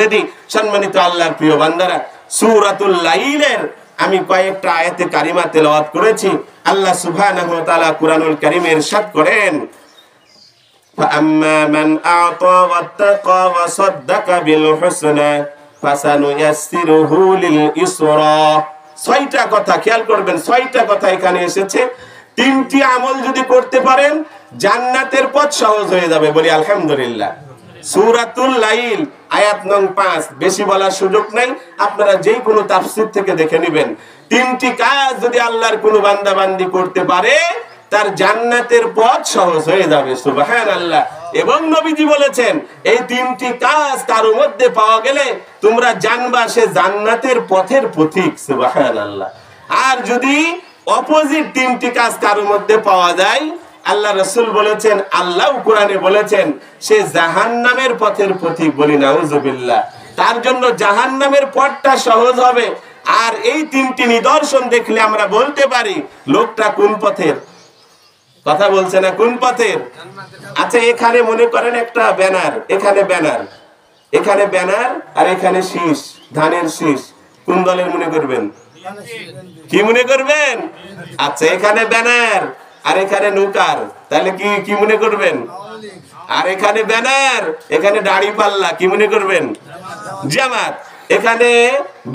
করে দিই। সম্মানিত আল্লাহর প্রিয় বান্দারা, সূরাতুল লাইলের আমি কয়েকটা আয়াতে কারিমা তেলাওয়াত করেছি। আল্লাহ সুবহানাহু ওয়া তাআলা কুরআনুল কারীমে ইরশাদ করেন, فأما من أعطى واتقى وصدق بالحسنى فسنيسره لليسرى। ছয়টা কথা খেয়াল করবেন, ছয়টা কথা এখানে এসেছে। তিনটি আমল যদি করতে পারেন জান্নাতের পথ সহজ হয়ে যাবে। বলি আলহামদুলিল্লাহ। সূরাতুল লাইল আয়াত নং 5, বেশি বলার সুযোগ নাই, আপনারা যেই কোনো তাফসীর থেকে দেখে নেবেন। তিনটি কাজ যদি আল্লাহর কোনো বান্দা বান্দি করতে পারে তার জান্নাতের পথ সহজ হয়ে যাবে। সুবহানাল্লাহ। এবং নবীজি বলেছেন এই তিনটি কাজ কারো মধ্যে পাওয়া গেলে তোমরা জানবা সে জান্নাতের পথের পথিক। সুবহানাল্লাহ। আর যদি অপোজিট তিনটি কাজ কারো মধ্যে পাওয়া যায়, আল্লাহ রাসূল বলেছেন, আল্লাহ কোরআনে বলেছেন সে জাহান্নামের পথের পথিক। বলি নাউজুবিল্লাহ। তার জন্য জাহান্নামের পথটা সহজ হবে। আর এই তিনটি নিদর্শন দেখলে আমরা বলতে পারি লোকটা কোন পথের। কথা বলছে না, কোন পথের? আচ্ছা, এখানে মনে করেন একটা ব্যানার, এখানে ব্যানার, এখানে ব্যানার, আর এখানে শীষ, ধানের শীষ। কোন দলের মনে করবেন? কি মনে করবেন? আচ্ছা, এখানে ব্যানার আর এখানে নৌকার, তাহলে কি কি মনে করবেন? আর এখানে ব্যানার, এখানে দাড়ি পাল্লা, কি মনে করবেন? জামাত। এখানে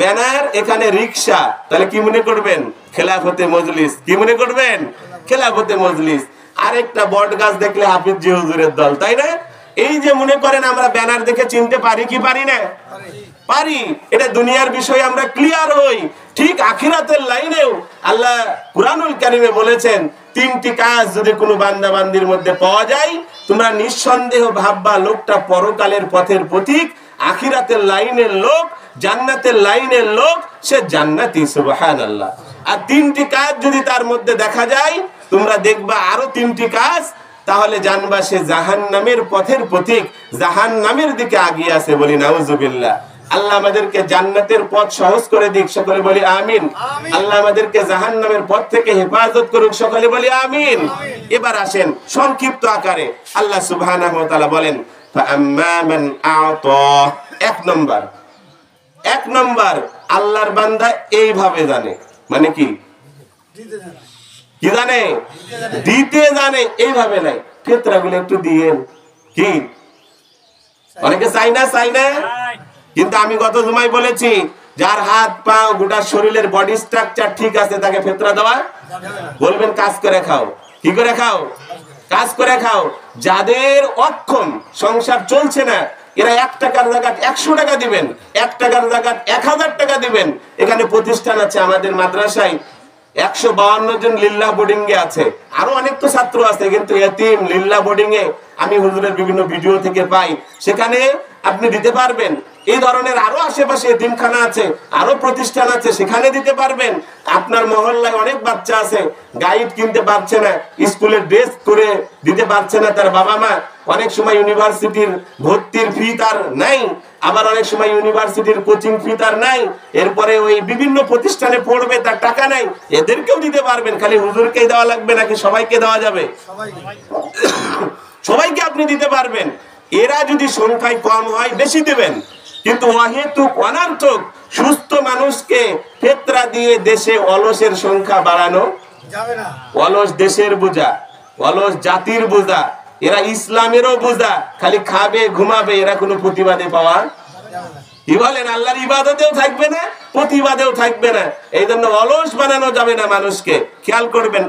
ব্যানার, এখানে রিকশা, তাহলে কি মনে করবেন? খেলাফতে মজলিস। কি মনে করবেন? খেলাফতে মজলিস। আরেকটা বট গাছ দেখলে হাফিজ জি হুজুরের দল, তাই না? এই যে মনে করেন আমরা ব্যানার দেখে চিনতে পারি কি পারি না? পারি। এটা দুনিয়ার বিষয়ে আমরা ক্লিয়ার হই। ঠিক আখিরাতের লাইনেও আল্লাহ কুরআনুল কারীমে বলেছেন তিনটি কাজ যদি কোনো বান্দা বান্দির মধ্যে পাওয়া যায় তোমরা নিঃসন্দেহ ভাববা লোকটা পরকালের পথের পথিক, আখিরাতের লাইনের লোক, জান্নাতের লাইনের লোক, সে জান্নাতি। সুবহানাল্লাহ। আর তিনটি কাজ যদি তার মধ্যে দেখা যায় তোমরা দেখবা আরো তিনটি কাজ, তাহলে জানবা সে জাহান্নামের পথের পথিক, জাহান্নামের দিকে এগিয়ে আছে। বলি নাউজুবিল্লাহ। আল্লাহ আমাদেরকে জান্নাতের পথ সহজ করে দিক, সকলে বলি আমিন। আল্লাহ আমাদেরকে জাহান্নামের পথ থেকে হেফাজত করুক, সকলে বলি আমিন। এবার আসেন সংক্ষিপ্ত আকারে আল্লাহ সুবহানাহু ওয়া তাআলা বলেন ফাআম্মা মান আ'তা। এক নম্বর আল্লাহর বান্দা এইভাবে জানে, মানে কি কি জানে? দিতে জানে, এইভাবে নাই। ফিতরাগুলো একটু দিয়েন, কি অনেকে চাই না, চাই না। কিন্তু আমি গত জুমায় বলেছি যার হাত পা গোটা শরীরের বডি স্ট্রাকচার ঠিক আছে তাকে ফিতরা দেওয়া বলবেন কাজ করে খাও। কি করে খাও? কাজ করে খাও। যাদের অক্ষম, সংসার চলছে না, এরা 1 টাকার জায়গায় 100 টাকা দিবেন, 1 টাকার জায়গায় 1000 টাকা দিবেন। এখানে প্রতিষ্ঠান আছে আমাদের মাদ্রাসায় 152 জন লিল্লাহ বোর্ডিং এ আছে, আরো অনেক তো ছাত্র আছে, কিন্তু এতিম লিল্লাহ বোর্ডিং এ আমি হুজুরের বিভিন্ন ভিডিও থেকে পাই, সেখানে আপনি দিতে পারবেন। এই ধরনের আরো আশেপাশে এতিমখানা আছে, আরো প্রতিষ্ঠান আছে, সেখানে দিতে পারবেন। আপনার মহল্লায় অনেক বাচ্চা আছে গাইড কিনতে পারছে না, স্কুলের ড্রেস করে দিতে পারছে না তার বাবা মা। অনেক সময় ইউনিভার্সিটির ভর্তির ফি তার নাই, আবার অনেক সময় ইউনিভার্সিটির কোচিং ফি তার নাই, এরপরে ওই বিভিন্ন প্রতিষ্ঠানে পড়বে তার টাকা নাই, এদেরকেও দিতে পারবেন। খালি হুজুরকেই দেওয়া লাগবে নাকি সবাইকে দেওয়া যাবে? সবাইকে আপনি দিতে পারবেন। এরা যদি সংখ্যায় কম হয় বেশি দেবেন, কিন্তু অহেতুক অনার্থক সুস্থ মানুষকে ফিতরা দিয়ে দেশে অলসের সংখ্যা বাড়ানো যাবে না। অলস দেশের বোঝা, অলস জাতির বোঝা, এরা ইসলামেরও বোঝা, খালি খাবে ঘুমাবে, এরা কোনো প্রতিবাদে পাওয়া কি বলেন? আল্লাহর ইবাদতেও থাকবে না, প্রতিবাদেও থাকবে না। এই জন্য অলস বানানো যাবে না মানুষকে। খেয়াল করবেন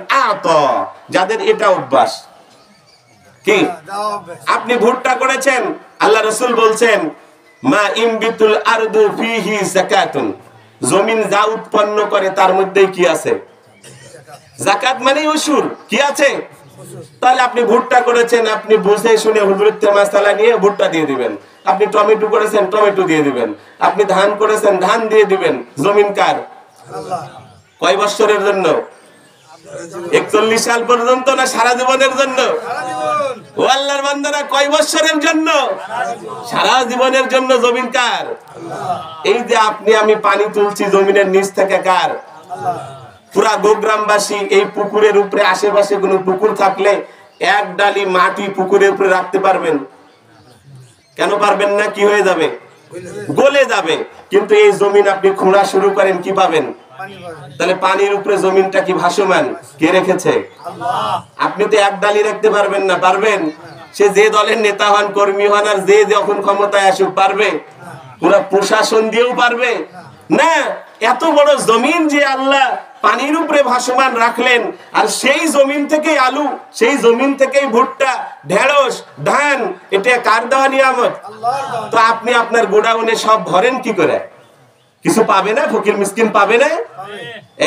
যাদের এটা অভ্যাস। কি আপনি ভুট্টা করেছেন, আল্লাহ রাসূল বলছেন মা ইমবিতুল আরদু ফিহি যাকাতুন, জমিন যা উৎপন্ন করে তার মধ্যেই কি আছে? যাকাত মানে উশুর। কি আছে? তাহলে আপনি ভুট্টা করেছেন, আপনি বুঝে শুনে হুজুরের মাসালা নিয়ে ভুট্টা দিয়ে দিবেন। আপনি টমেটো করেছেন, টমেটো দিয়ে দিবেন। আপনি ধান করেছেন, ধান দিয়ে দিবেন। জমিন কার? আল্লাহ। কয় বছরের জন্য? 41 সাল পর্যন্ত না সারা জীবনের জন্য? ও আল্লাহর বান্দারা, কয় বছরের জন্য? সারা জীবনের জন্য। জমিন কার? এই যে আপনি আমি পানি তুলছি জমিনের নিচ থেকে, কার? পুরা গোগ্রামবাসী এই পুকুরের উপরে, আশেপাশে কোনো পুকুর থাকলে এক ডালি মাটি পুকুরের উপরে রাখতে পারবেন? কেন পারবেন না? কি হয়ে যাবে? গলে যাবে। কিন্তু এই জমিন আপনি খোঁড়া শুরু করেন, কি পাবেন? তাহলে পানির উপরে জমিনটা কি ভাসমান? কে রেখেছে? আপনি তো এক ডালি রাখতে পারবেন না, পারবেন? সে যে দলের নেতা হন, কর্মী হন, আর যে যখন ক্ষমতায় আসুক, পারবে? পুরা প্রশাসন দিয়েও পারবে না। এত বড় জমিন যে আল্লাহ পানির উপরে ভাসমান রাখলেন, আর সেই জমিন থেকে আলু, সেই জমিন থেকেই ভুট্টা, ঢেঁড়স, ধান, এটা কার দেওয়া নিয়ামত? তো আপনি আপনার গোডাউনে সব ভরেন কি করে? কিছু পাবে না? ফকির মিসকিন পাবে না?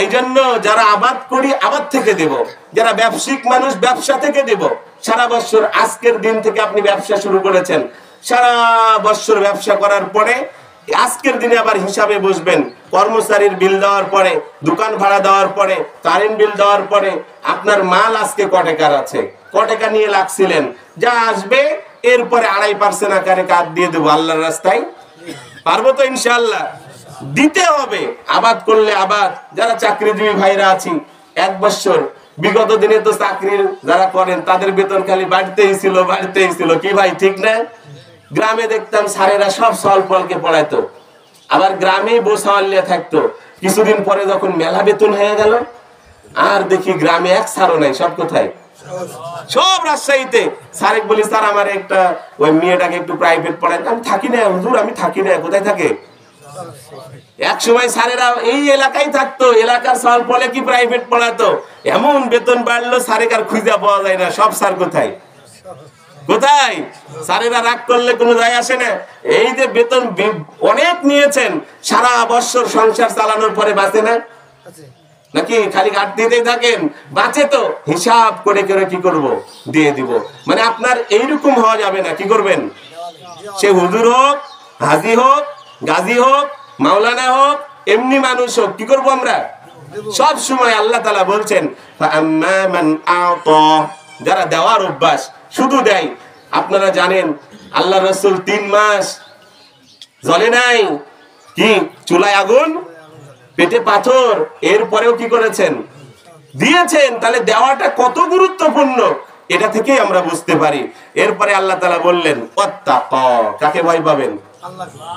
এই জন্য যারা আবাদ করি আবাদ থেকে দেব, যারা ব্যবসায়িক মানুষ ব্যবসা থেকে দেব। সারা বছর আজকের দিন থেকে আপনি ব্যবসা শুরু করেছেন, সারা বছর ব্যবসা করার পরে আজকের দিনে আবার হিসাবে বসবেন। কর্মচারীর বিল দেওয়ার পরে, দোকান ভাড়া দেওয়ার পরে, কারেন্ট বিল দেওয়ার পরে আপনার মাল আজকে ক টাকার আছে, ক টাকা নিয়ে লাগছিলেন, যা আসবে এরপরে 2.5% আকারে কাজ দিয়ে দেবো আল্লাহর রাস্তায়। পারবো তো ইনশাআল্লাহ? দিতে হবে। আবাদ করলে আবাদ। যারা চাকরিজীবী ভাইরা আছি, 1 বছর বিগত দিনে তো চাকরির যারা করেন তাদের বেতন খালি বাড়তেই ছিল, কি ভাই ঠিক না? গ্রামে দেখতাম স্যারেরা সব সলপলকে পড়াইতো, আবার গ্রামে বসাওয়াল্লিয়া থাকতো। কিছুদিন পরে যখন মেলা বেতন হয়ে গেল, আর দেখি গ্রামে এক স্যারও নাই, সব কোথায়? সব রাজশাহীতে। স্যার বলি, স্যার আমার একটা ওই মেয়েটাকে একটু প্রাইভেট পড়াই। আমি থাকি না হুজুর, আমি থাকি না। কোথায় থাকে? এক সময় স্যারেরা এই এলাকায় থাকতো, এলাকার সলপলে কি প্রাইভেট পড়াতো। এমন বেতন বাড়লো স্যারের আর খুঁজে পাওয়া যায় না। সব স্যার কোথায়? কোথায়? স্যারেরা রাগ করলে কোনো যায় আসে না। এই যে বেতন অনেক নিয়েছেন, সারা বছর সংসার চালানোর পরে বাঁচে না নাকি? খালি ঘাট দিতেই থাকেন। বাঁচে তো, হিসাব করে করে কি করব, দিয়ে দিব। মানে আপনার এইরকম হওয়া যাবে না। কি করবেন? সে হুজুর হোক, হাজি হোক, গাজী হোক, মাওলানা হোক, এমনি মানুষ হোক, কি করব আমরা? সব সময় আল্লাহ তাআলা বলছেন, ফাআম্মা মান আতা, যারা দেওয়ার অভ্যাস, শুধু দেয়। আপনারা জানেন আল্লাহ রাসূল 3 মাস জ্বলে নাই, কি চুলায় আগুন, পেটে পাথর, এরপরেও কি করেছেন? দিয়েছেন। তাহলে দেওয়াটা কত গুরুত্বপূর্ণ এটা থেকেই আমরা বুঝতে পারি। এরপরে আল্লাহ তাআলা বললেন, ওয়াত্তাকা, কাকে ভয় পাবেন?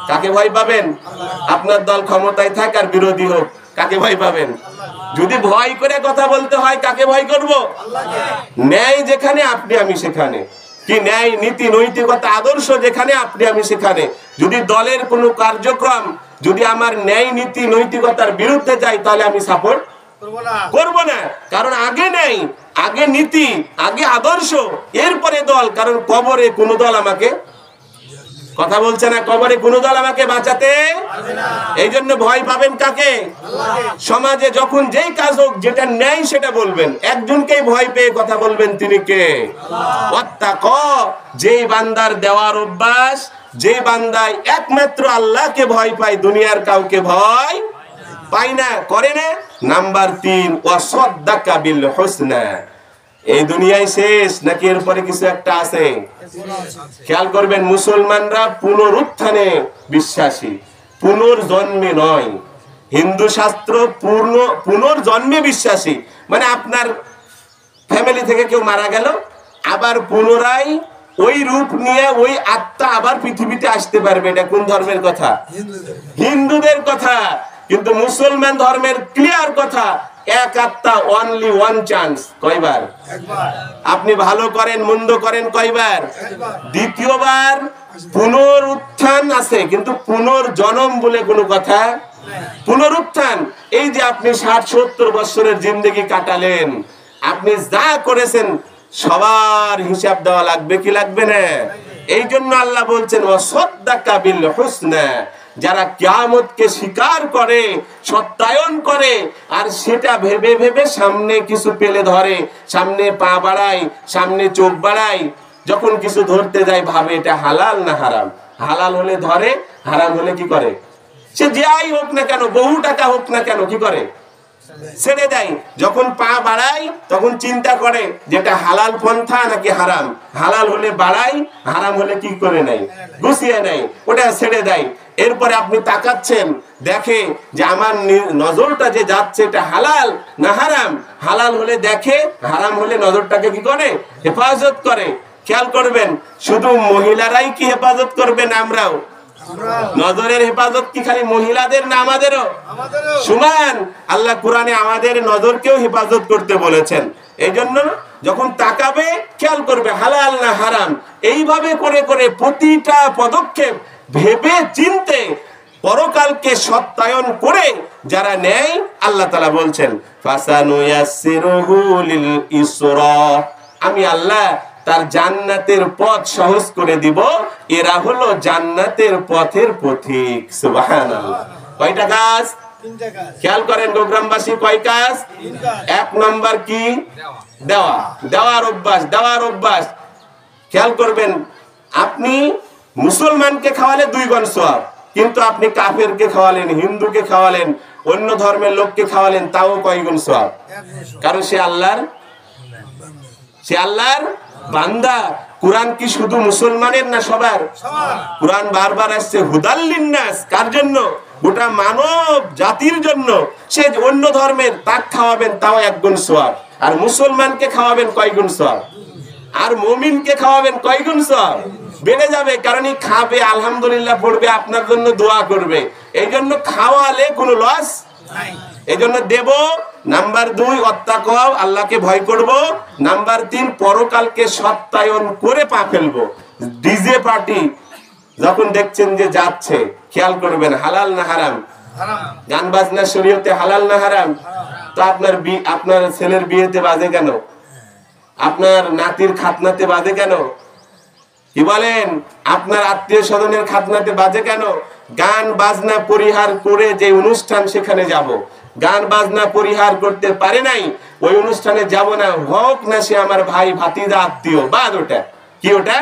কাকে ভয় পাবেন? আপনার দল ক্ষমতায় থাক আর বিরোধী হোক, কাকে ভয় পাবেন? যদি ভয় করে কথা বলতে হয়, কাকে ভয় করব? ন্যায় যেখানে আপনি আমি সেখানে, কি ন্যায় নীতি নৈতিকতা আদর্শ যেখানে আপনি আমি সেখানে। যদি দলের কোনো কার্যক্রম যদি আমার ন্যায় নীতি নৈতিকতার বিরুদ্ধে যায়, তাহলে আমি সাপোর্ট করব না। কারণ আগে ন্যায়, আগে নীতি, আগে আদর্শ, এরপরে দল। কারণ কবরে কোনো দল আমাকে, কথা বলছে না, কবরে কোনো দল আমাকে বাঁচাতে পারবে না। এই জন্য ভয় পাবেন কাকে? সমাজে যখন যেই কাজ হোক, যেটা ন্যায় সেটা বলবেন। একজনকেই ভয় পেয়ে কথা বলবেন, তিনি কে? ওয়াত্তাকা, যেই বান্দার দেওয়ার অভ্যাস, যে বান্দায় একমাত্র আল্লাহকে ভয় পায়, দুনিয়ার কাউকে ভয় পায় না, করে না। নাম্বার 3, ওয়াসাদ্দাকা বিল হুসনা। এই দুনিয়ায় শেষ নাকি এরপরে কিছু একটা আছে? খেয়াল করবেন, মুসলমানরা পুনরুত্থানে বিশ্বাসী, পুনর্জন্মে নয়। হিন্দু শাস্ত্র পুনর্জন্মে বিশ্বাসী। মানে আপনার ফ্যামিলি থেকে কেউ মারা গেল, আবার পুনরায় ওই রূপ নিয়ে ওই আত্মা আবার পৃথিবীতে আসতে পারবে। এটা কোন ধর্মের কথা? হিন্দুদের কথা। কিন্তু মুসলমান ধর্মের ক্লিয়ার কথা, এক আত্মা, অনলি ওয়ান চান্স। কয়বার? আপনি ভালো করেন মন্দ করেন কয়বার? দ্বিতীয়বার পুনরুত্থান আছে, কিন্তু পুনর্জন্ম বলে কোনো কথা। পুনরুত্থান, এই যে আপনি 60-70 বছরের জিন্দেগি কাটালেন, আপনি যা করেছেন সবার হিসাব দেওয়া লাগবে কি লাগবে না? এই জন্য আল্লাহ বলছেন, ওয়াসাদ্দাকা বিল হুসনা। যারা কিয়ামতকে স্বীকার করে, সত্যায়ন করে, আর সেটা ভেবে ভেবে সামনে কিছু পেলে ধরে, সামনে পা বাড়ায়, সামনে চোখ বাড়ায়, যখন কিছু ধরতে যায় ভাবে এটা হালাল না হারাম। হালাল হলে ধরে, হারাম হলে কি করে? সে যাই হোক না কেন, বহু টাকা হোক না কেন, কি করে? ছেড়ে দেয়। যখন পা বাড়ায় তখন চিন্তা করে যেটা হালাল পন্থা নাকি হারাম। হালাল হলে বাড়ায়, হারাম হলে কি করে নাই, গুছিয়ে নেয়, ওটা ছেড়ে দেয়। এরপরে আপনি তাকাচ্ছেন, দেখে যে আমার নজরটা যে যাচ্ছে এটা হালাল না হারাম। হালাল হলে দেখে, হারাম হলে নজরটাকে কি করে? হেফাজত করে। খেয়াল করবেন, শুধু মহিলারাই কি হেফাজত করবেন? আমরাও নজরের হেফাজত কি খালি মহিলাদের না আমাদেরও সমান? আল্লাহ কোরআনে আমাদের নজরকেও হেফাজত করতে বলেছেন। এই জন্য যখন তাকাবে খেয়াল করবে হালাল না হারাম, এইভাবে করে করে প্রতিটা পদক্ষেপ ভেবে চিনতে পরকালকে সত্যায়ন করে যারা নেয়, আল্লাহ তাআলা বলছেন ফাসানুয়াসসিরুহু লিল ইসরা, আমি আল্লাহ তার জান্নাতের পথ সহজ করে দিব। এরা হলো জান্নাতের পথের পথিক। সুবহানাল্লাহ। কয়টা কাজ? খেয়াল করেন গোগ্রামবাসী, কয় কাজ? এক নাম্বার কি? দেওয়া, দেওয়ার অভ্যাস, দেওয়ার অভ্যাস। খেয়াল করবেন, আপনি মুসলমানকে খাওয়ালে 2 গুণ সওয়াব, কিন্তু আপনি কাফেরকে খাওয়ালেন, হিন্দুকে খাওয়ালেন, অন্য ধর্মের লোককে খাওয়ালেন, তাও কয় গুণ সওয়াব? কারণ সে আল্লাহর বান্দা। কুরআন কি শুধু মুসলমানের না সবার? কুরআন বারবার আসছে হুদাল লিন্নাস, কার জন্য? গোটা মানব জাতির জন্য। সে অন্য ধর্মের, তাক খাওয়াবেন তাও 1 গুণ সওয়াব, আর মুসলমানকে খাওয়াবেন কয় গুণ সওয়াব? আর মুমিনকে খাওয়াবেন কয় গুণ সওয়াব? বেড়ে যাবে, কারণ এই খাবে, আলহামদুলিল্লাহ পড়বে, আপনার জন্য দোয়া করবে। এই জন্য খাওয়ালে কোনো লস নাই। এই জন্য দেব। নাম্বার 2 ওয়াত্তাকাও, আল্লাহকে ভয় করব। নাম্বার 3 পরকালকে সত্যায়ন করে পা ফেলবো। ডিজে পার্টি যখন দেখছেন যে যাচ্ছে, খেয়াল করবেন হালাল না হারাম? গান বাজনা শরীয়তে হালাল না হারাম? তো আপনার ছেলের বিয়েতে বাজে কেন? আপনার নাতির খাতনাতে বাজে কেন? কি বলেন? আপনার আত্মীয় স্বজনের খাতনাতে বাজে কেন? গান বাজনা পরিহার করে যে অনুষ্ঠান সেখানে যাব, গান বাজনা পরিহার করতে পারে নাই, ওই অনুষ্ঠানে যাব না, হোক না সে আমার ভাই ভাতিজা আত্মীয়, বাদ ওটা। কি ওটা?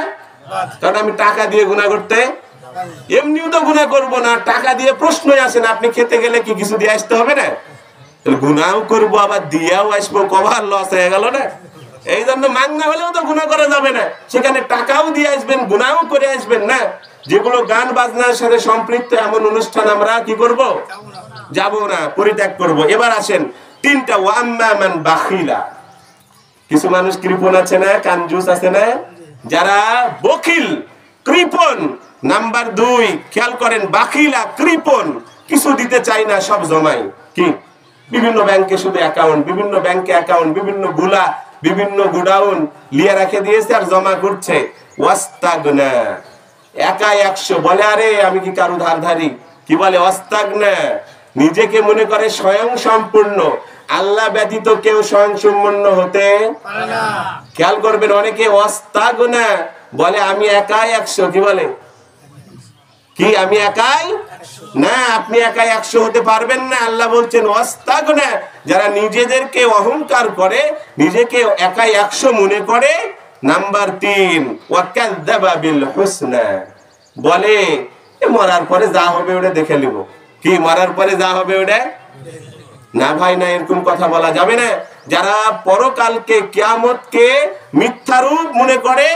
কারণ আমি টাকা দিয়ে গুনাহ করতে, এমনিও তো গুনাহ করব না, টাকা দিয়ে প্রশ্নই আসে না। আপনি খেতে গেলে কি কিছু দিয়ে আসতে হবে না? গুনাহও করবো আবার দিয়াও আসবো, কভার লস হয়ে গেল না? এই জন্য মাংনা হলেও তো গুনাহ করা যাবে না, সেখানে টাকাও দিয়ে আসবেন, গুনাহও করে আসবেন না। যেগুলো গান বাজনার সাথে সম্পৃক্ত এমন অনুষ্ঠান আমরা কি করব? যাব না, পরিত্যাগ করব। এবার আসেন 3টা। ওয়াম্মা মান বাখিলা, কিছু মানুষ কৃপণ আছে না, কানজুস আছে না, যারা বখিল কৃপণ। নাম্বার 2 খেয়াল করেন, বাখিলা কৃপণ, কিছু দিতে চাই না, সব জমাই। কি? বিভিন্ন ব্যাংকে শুধু অ্যাকাউন্ট, বিভিন্ন ব্যাংকে অ্যাকাউন্ট, বিভিন্ন গুলা, বিভিন্ন গোডাউন লিয়ে রেখে দিয়েছে আর জমা করছে। ওয়াস্তাগনা, একাই 100 বলে, আরে আমি কি কারো ধারধারি? কি বলে? ওয়াস্তাগনা, নিজেকে মনে করে স্বয়ং সম্পূর্ণ। আল্লাহ ব্যতীত কেউ স্বয়ং সম্পূর্ণ হতে পারে না। খেয়াল করবেন, অনেকে ওয়াস্তাগনা বলে আমি একাই 100। কি বলে? কি আমি একাই? না, আপনি একাই 100 হতে পারবেন না। আল্লাহ বলছেন ওয়াস্তাগনা, যারা নিজেদেরকে অহংকার করে, নিজেকে একাই 100 মনে করে। নাম্বার 3 ওয়াকাযযাবা বিল হুসনা, বলে মরার পরে যা হবে ওটা দেখে নিব। কি মরার পরে যা হবে ওটা? না ভাই না, এরকম কথা বলা যাবে না। যারা পরকালকে, কিয়ামতকে মিথ্যা রূপ মনে করে,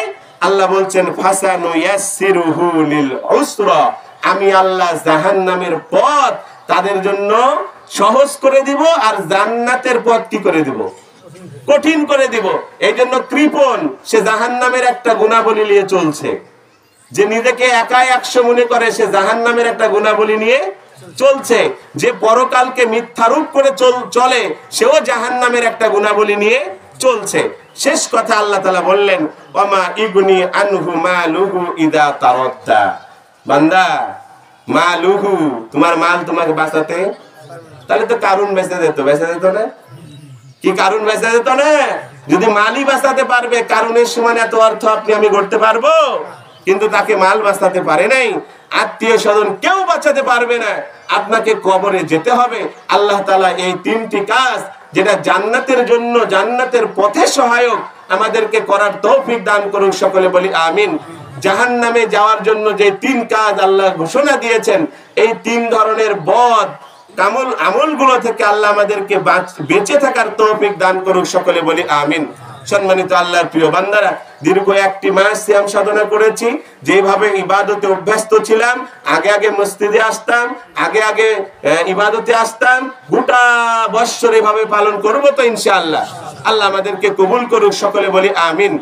আল্লাহ বলছেন ফাসানুয়াসসিরুহু লিল উসরা, আমি আল্লাহ জাহান্নামের পথ তাদের জন্য সহজ করে দিব, আর জান্নাতের পথ কি করে দিব? কঠিন করে দিব। এই জন্য কৃপণ, সে জাহান্নামের একটা গুণাবলী নিয়ে চলছে। যে নিজেকে একাই 100 মনে করে, সে জাহান্নামের একটা গুণাবলী নিয়ে চলছে। যে পরকালকে মিথ্যারূপ করে চলে, সেও জাহান্নামের একটা গুণাবলী নিয়ে চলছে। শেষ কথা আল্লাহ তাআলা বললেন ওয়ামা ইগনি আনহু মালুহু ইদা তারাদ্দা, বান্দা মালুহু, তোমার মাল তোমাকে বাঁচাতে, তাহলে তো কারুন বেঁচে যেত না? কি কারুন বেঁচে যেত না? যদি মালই বাঁচাতে পারবে, কারুনের সমান এত অর্থ আপনি আমি করতে পারবো? কিন্তু তাকে মাল বাঁচাতে পারে নাই, আত্মীয় স্বজন কেউ বাঁচাতে পারবে না। আপনাকে কবরে যেতে হবে। আল্লাহ তাআলা এই 3টি কাজ, যেটা জান্নাতের জন্য, জান্নাতের পথে সহায়ক, আমাদেরকে করার তৌফিক দান করুন। সকলে বলি আমিন। জাহান্নামে যাওয়ার জন্য যে 3 কাজ আল্লাহ ঘোষণা দিয়েছেন, এই 3 ধরনের বদ আমলগুলো থেকে আল্লাহ আমাদেরকে বেঁচে থাকার তৌফিক দান করুন। সকলে বলি আমিন। সম্মানিত আল্লাহর প্রিয় বান্দারা, দীর্ঘ 1 মাস সিয়াম সাধনা করেছি। যেভাবে ইবাদতে অভ্যস্ত ছিলাম, আগে মসজিদে আসতাম, আগে ইবাদতে আসতাম, গোটা বৎসর এভাবে পালন করব তো ইনশাআল্লাহ। আল্লাহ আমাদেরকে কবুল করুক। সকলে বলি আমিন।